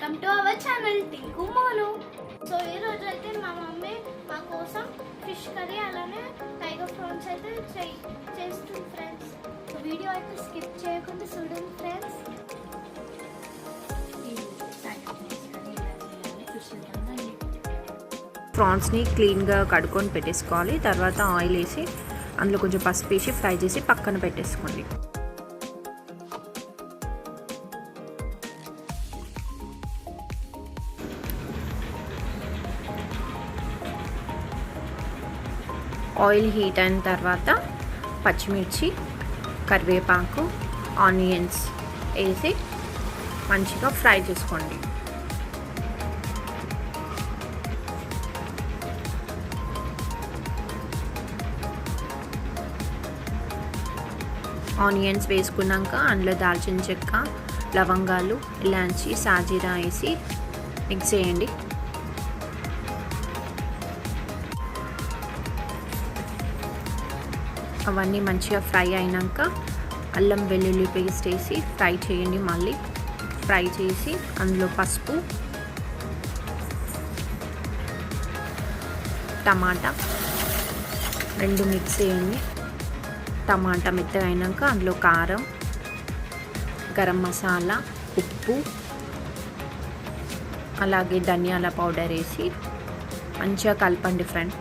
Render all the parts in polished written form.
Welcome to our channel Tinku Monu. So ఈ రోజు అయితే మా మమ్మీ మా కోసం ఫిష్ కర్రీ అలానే టైగర్ ప్రాన్స్ అయితే చేస్తుంది ఫ్రెండ్స్. సో వీడియో అయితే స్కిప్ చేయకుండా చూడండి ఫ్రెండ్స్. ప్రాన్స్ని క్లీన్గా కడుక్కొని పెట్టేసుకోవాలి. తర్వాత ఆయిల్ వేసి అందులో కొంచెం పసుపు వేసి ఫ్రై చేసి పక్కన పెట్టేసుకోండి. ఆయిల్ హీట్ అయిన తర్వాత పచ్చిమిర్చి, కరివేపాకు, ఆనియన్స్ వేసి మంచిగా ఫ్రై చేసుకోండి. ఆనియన్స్ వేసుకున్నాక అందులో దాల్చిన చెక్క, లవంగాలు, ఇలాచి, సాజీరా వేసి మిక్స్ చేయండి. అవన్నీ మంచిగా ఫ్రై అయినాక అల్లం వెల్లుల్లి పేస్ట్ వేసి ఫ్రై చేయండి. మళ్ళీ ఫ్రై చేసి అందులో పసుపు, టమాటా రెండు మిక్స్ చేయండి. టమాటా మెత్తగా అయినాక అందులో కారం, గరం మసాలా, ఉప్పు అలాగే ధనియాల పౌడర్ వేసి మంచిగా కలపండి ఫ్రెండ్.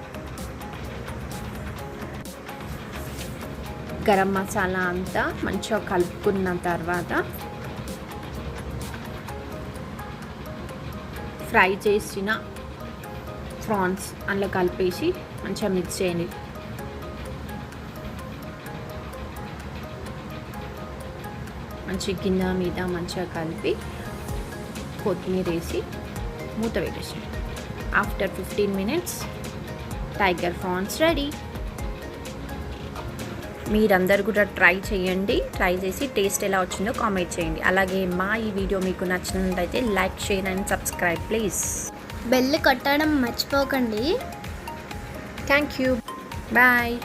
గరం మసాలా అంతా మంచిగా కలుపుకున్న తర్వాత ఫ్రై చేసిన ప్రాన్స్ అందులో కలిపేసి మంచిగా మిక్స్ చేయండి. మంచి కింద మీద మంచిగా కలిపి కొత్తిమీర వేసి మూత పెట్టేసి after 15 minutes tiger prawns ready. మీరందరూ కూడా ట్రై చేయండి. ట్రై చేసి టేస్ట్ ఎలా వచ్చిందో కామెంట్ చేయండి. అలాగే మా ఈ వీడియో మీకు నచ్చినట్లయితే like, share and subscribe please. Bell కొట్టడం మర్చిపోకండి. Thank you. బాయ్.